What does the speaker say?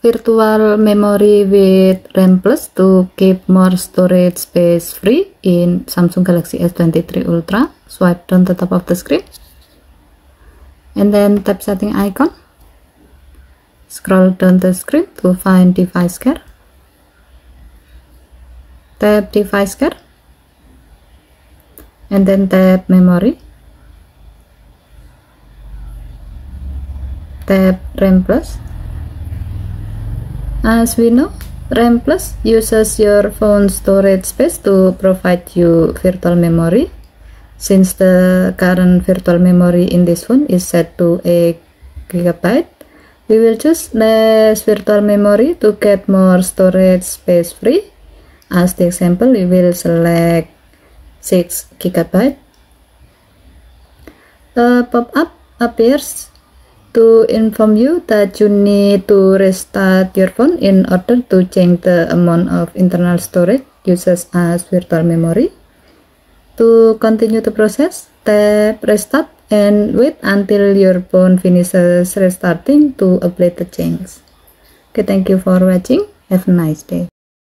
virtual memory with RAM Plus to keep more storage space free in Samsung Galaxy S23 Ultra. Swipe down the top of the screen and then tap setting icon. Scroll down the screen to find device care. Tap device care and then tap memory. Tap RAM Plus. As we know, RAM Plus uses your phone storage space to provide you virtual memory. Since the current virtual memory in this phone is set to 8 GB, we will choose less virtual memory to get more storage space free. As the example, we will select 6 GB. The pop-up appears to inform you that you need to restart your phone in order to change the amount of internal storage used as virtual memory. To continue the process, tap restart and wait until your phone finishes restarting to apply the change. Okay, thank you for watching. Have a nice day.